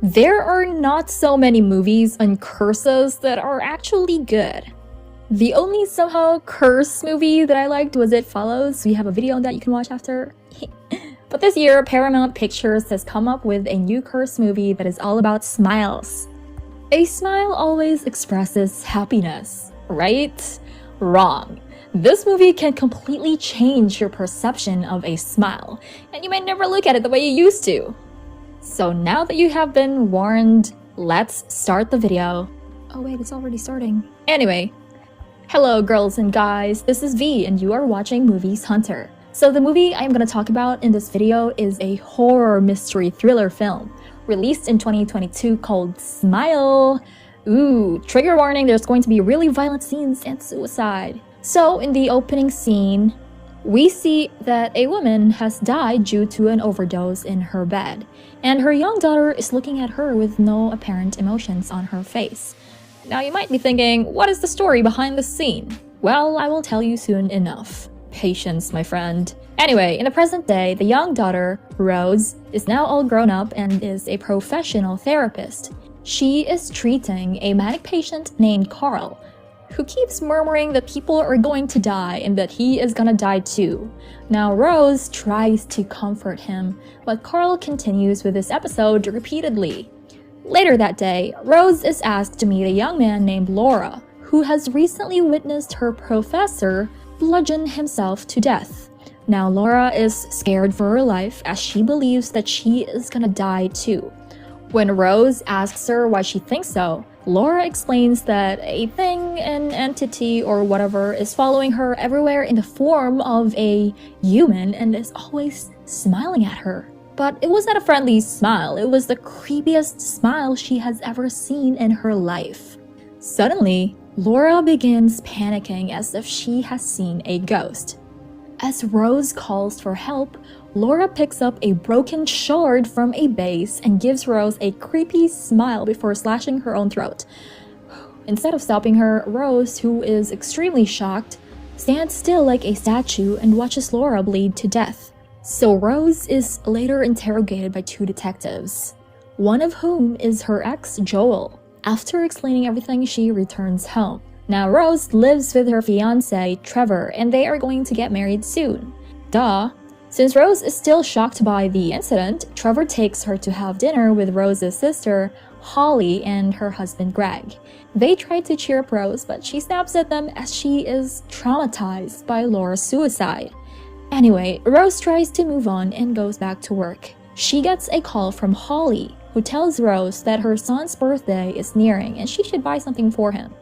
There are not so many movies on curses that are actually good. The only somehow curse movie that I liked was It Follows. We have a video on that you can watch after. But this year, Paramount Pictures has come up with a new curse movie that is all about smiles. A smile always expresses happiness, right? Wrong. This movie can completely change your perception of a smile, and you may never look at it the way you used to. So now that you have been warned, let's start the video. Oh wait, it's already starting. Anyway, hello girls and guys, this is V and you are watching Movies Hunter. So the movie I'm going to talk about in this video is a horror mystery thriller film released in 2022 called Smile. Ooh, trigger warning, there's going to be really violent scenes and suicide. So in the opening scene, we see that a woman has died due to an overdose in her bed, and her young daughter is looking at her with no apparent emotions on her face. Now you might be thinking, what is the story behind the scene? Well, I will tell you soon enough. Patience, my friend. Anyway, in the present day, the young daughter, Rose, is now all grown up and is a professional therapist. She is treating a manic patient named Carl, who keeps murmuring that people are going to die and that he is gonna die too. Now Rose tries to comfort him, but Carl continues with this episode repeatedly. Later that day, Rose is asked to meet a young man named Laura, who has recently witnessed her professor bludgeon himself to death. Now Laura is scared for her life as she believes that she is gonna die too. When Rose asks her why she thinks so, Laura explains that a thing, an entity, or whatever is following her everywhere in the form of a human and is always smiling at her. But it was not a friendly smile, it was the creepiest smile she has ever seen in her life. Suddenly, Laura begins panicking as if she has seen a ghost. As Rose calls for help, Laura picks up a broken shard from a vase and gives Rose a creepy smile before slashing her own throat. Instead of stopping her, Rose, who is extremely shocked, stands still like a statue and watches Laura bleed to death. So Rose is later interrogated by two detectives, one of whom is her ex, Joel. After explaining everything, she returns home. Now Rose lives with her fiancé, Trevor, and they are going to get married soon. Duh. Since Rose is still shocked by the incident, Trevor takes her to have dinner with Rose's sister, Holly, and her husband, Greg. They try to cheer up Rose, but she snaps at them as she is traumatized by Laura's suicide. Anyway, Rose tries to move on and goes back to work. She gets a call from Holly, who tells Rose that her son's birthday is nearing and she should buy something for him.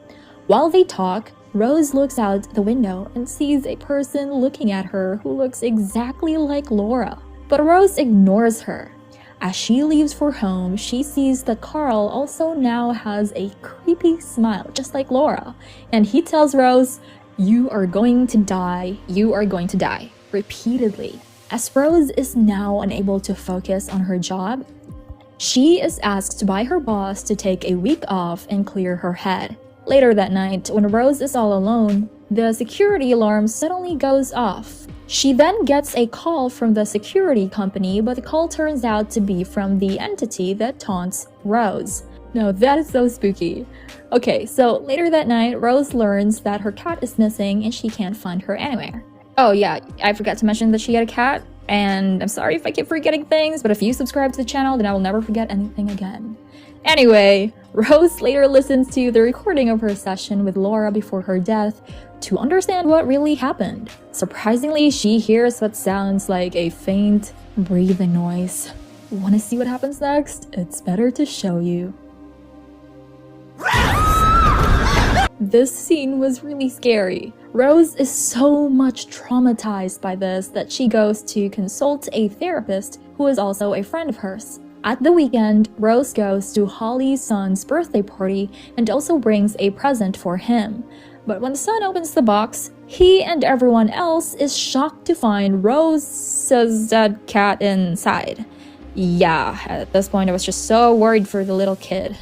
While they talk, Rose looks out the window and sees a person looking at her who looks exactly like Laura. But Rose ignores her. As she leaves for home, she sees that Carl also now has a creepy smile, just like Laura. And he tells Rose, "You are going to die, you are going to die," repeatedly. As Rose is now unable to focus on her job, she is asked by her boss to take a week off and clear her head. Later that night, when Rose is all alone, the security alarm suddenly goes off. She then gets a call from the security company, but the call turns out to be from the entity that taunts Rose. Now that is so spooky. Okay, so later that night, Rose learns that her cat is missing and she can't find her anywhere. Oh yeah, I forgot to mention that she had a cat, and I'm sorry if I keep forgetting things, but if you subscribe to the channel, then I will never forget anything again. Anyway, Rose later listens to the recording of her session with Laura before her death to understand what really happened. Surprisingly, she hears what sounds like a faint breathing noise. Wanna see what happens next? It's better to show you. This scene was really scary. Rose is so much traumatized by this that she goes to consult a therapist who is also a friend of hers. At the weekend, Rose goes to Holly's son's birthday party and also brings a present for him. But when the son opens the box, he and everyone else is shocked to find Rose's dead cat inside. Yeah, at this point I was just so worried for the little kid.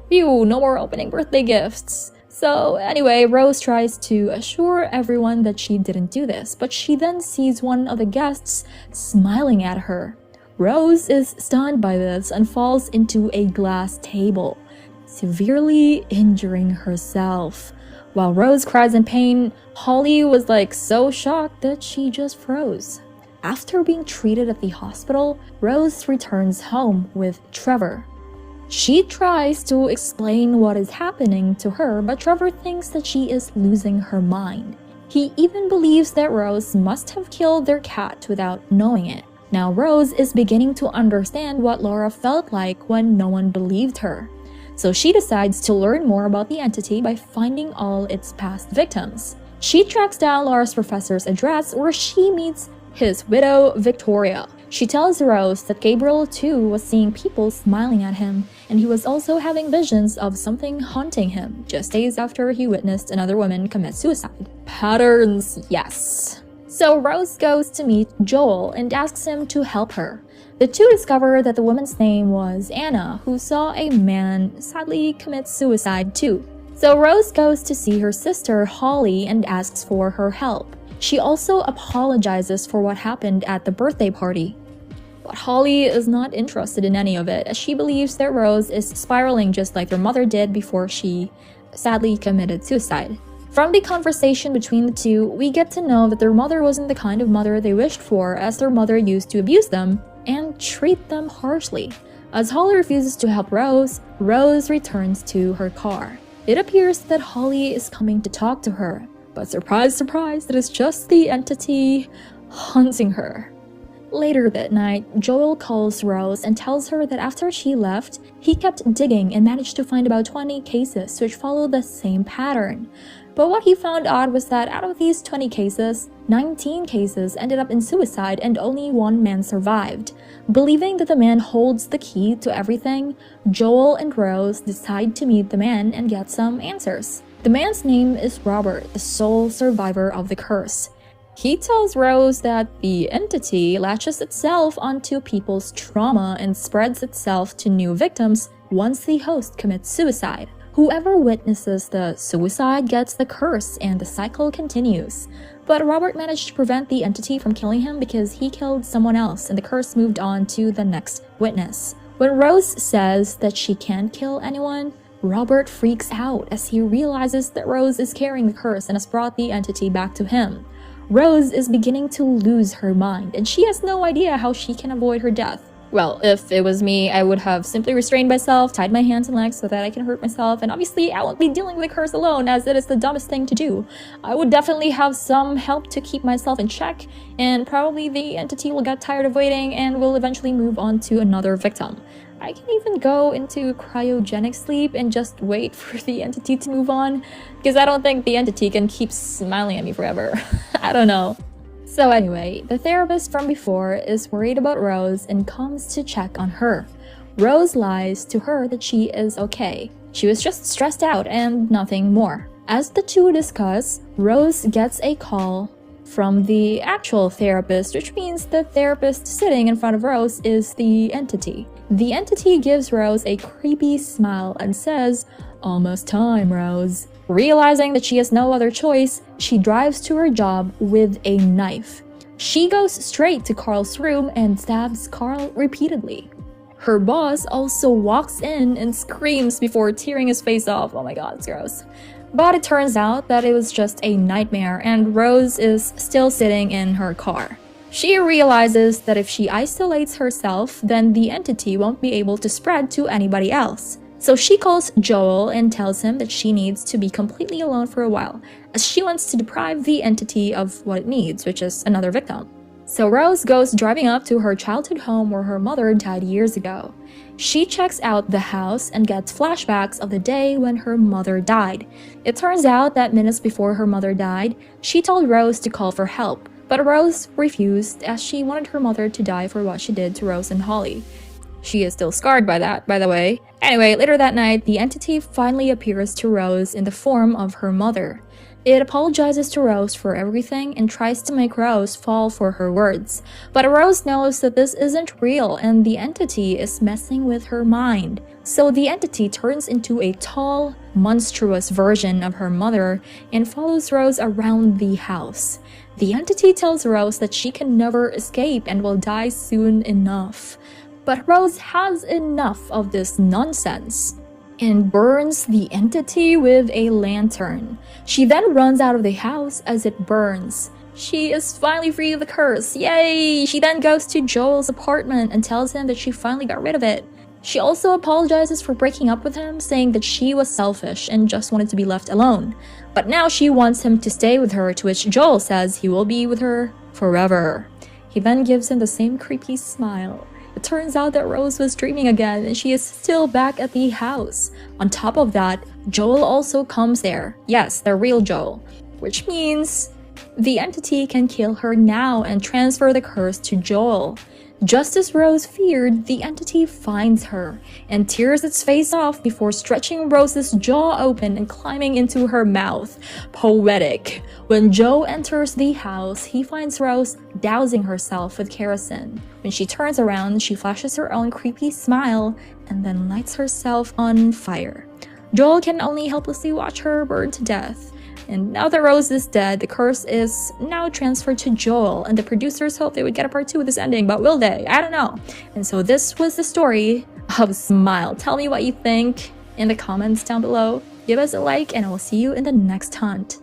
Phew, no more opening birthday gifts. So anyway, Rose tries to assure everyone that she didn't do this, but she then sees one of the guests smiling at her. Rose is stunned by this and falls into a glass table, severely injuring herself. While Rose cries in pain, Holly was like so shocked that she just froze. After being treated at the hospital, Rose returns home with Trevor. She tries to explain what is happening to her, but Trevor thinks that she is losing her mind. He even believes that Rose must have killed their cat without knowing it. Now Rose is beginning to understand what Laura felt like when no one believed her. So she decides to learn more about the entity by finding all its past victims. She tracks down Laura's professor's address where she meets his widow, Victoria. She tells Rose that Gabriel too was seeing people smiling at him, and he was also having visions of something haunting him just days after he witnessed another woman commit suicide. Patterns, yes. So Rose goes to meet Joel and asks him to help her. The two discover that the woman's name was Anna, who saw a man sadly commit suicide too. So Rose goes to see her sister Holly and asks for her help. She also apologizes for what happened at the birthday party. But Holly is not interested in any of it, as she believes that Rose is spiraling just like their mother did before she sadly committed suicide. From the conversation between the two, we get to know that their mother wasn't the kind of mother they wished for, as their mother used to abuse them and treat them harshly. As Holly refuses to help Rose, Rose returns to her car. It appears that Holly is coming to talk to her, but surprise, surprise, it is just the entity haunting her. Later that night, Joel calls Rose and tells her that after she left, he kept digging and managed to find about 20 cases which follow the same pattern. But what he found odd was that out of these 20 cases, 19 cases ended up in suicide and only one man survived. Believing that the man holds the key to everything, Joel and Rose decide to meet the man and get some answers. The man's name is Robert, the sole survivor of the curse. He tells Rose that the entity latches itself onto people's trauma and spreads itself to new victims once the host commits suicide. Whoever witnesses the suicide gets the curse and the cycle continues. But Robert managed to prevent the entity from killing him because he killed someone else and the curse moved on to the next witness. When Rose says that she can't kill anyone, Robert freaks out as he realizes that Rose is carrying the curse and has brought the entity back to him. Rose is beginning to lose her mind, and she has no idea how she can avoid her death. Well, if it was me, I would have simply restrained myself, tied my hands and legs so that I can hurt myself, and obviously I won't be dealing with the curse alone, as it is the dumbest thing to do. I would definitely have some help to keep myself in check, and probably the entity will get tired of waiting and will eventually move on to another victim. I can even go into cryogenic sleep and just wait for the entity to move on, because I don't think the entity can keep smiling at me forever. I don't know. So anyway, the therapist from before is worried about Rose and comes to check on her. Rose lies to her that she is okay. She was just stressed out and nothing more. As the two discuss, Rose gets a call from the actual therapist, which means the therapist sitting in front of Rose is the entity. The entity gives Rose a creepy smile and says, "Almost time, Rose." Realizing that she has no other choice, she drives to her job with a knife. She goes straight to Carl's room and stabs Carl repeatedly. Her boss also walks in and screams before tearing his face off. Oh my god, it's gross. But it turns out that it was just a nightmare and Rose is still sitting in her car. She realizes that if she isolates herself, then the entity won't be able to spread to anybody else. So she calls Joel and tells him that she needs to be completely alone for a while, as she wants to deprive the entity of what it needs, which is another victim. So Rose goes driving up to her childhood home where her mother died years ago. She checks out the house and gets flashbacks of the day when her mother died. It turns out that minutes before her mother died, she told Rose to call for help, but Rose refused as she wanted her mother to die for what she did to Rose and Holly. She is still scarred by that, by the way. Anyway, later that night, the entity finally appears to Rose in the form of her mother. It apologizes to Rose for everything and tries to make Rose fall for her words. But Rose knows that this isn't real and the entity is messing with her mind. So the entity turns into a tall, monstrous version of her mother and follows Rose around the house. The entity tells Rose that she can never escape and will die soon enough. But Rose has enough of this nonsense and burns the entity with a lantern. She then runs out of the house as it burns. She is finally free of the curse. Yay! She then goes to Joel's apartment and tells him that she finally got rid of it. She also apologizes for breaking up with him, saying that she was selfish and just wanted to be left alone. But now she wants him to stay with her, to which Joel says he will be with her forever. He then gives him the same creepy smile. It turns out that Rose was dreaming again and she is still back at the house. On top of that, Joel also comes there. Yes, the real Joel. Which means the entity can kill her now and transfer the curse to Joel. Just as Rose feared, the entity finds her and tears its face off before stretching Rose's jaw open and climbing into her mouth. Poetic. When Joe enters the house, he finds Rose dousing herself with kerosene. When she turns around, she flashes her own creepy smile and then lights herself on fire. Joel can only helplessly watch her burn to death. And now that Rose is dead, the curse is now transferred to Joel, and the producers hoped they would get a part 2 with this ending, but will they? I don't know. And so this was the story of Smile. Tell me what you think in the comments down below. Give us a like, and I will see you in the next hunt.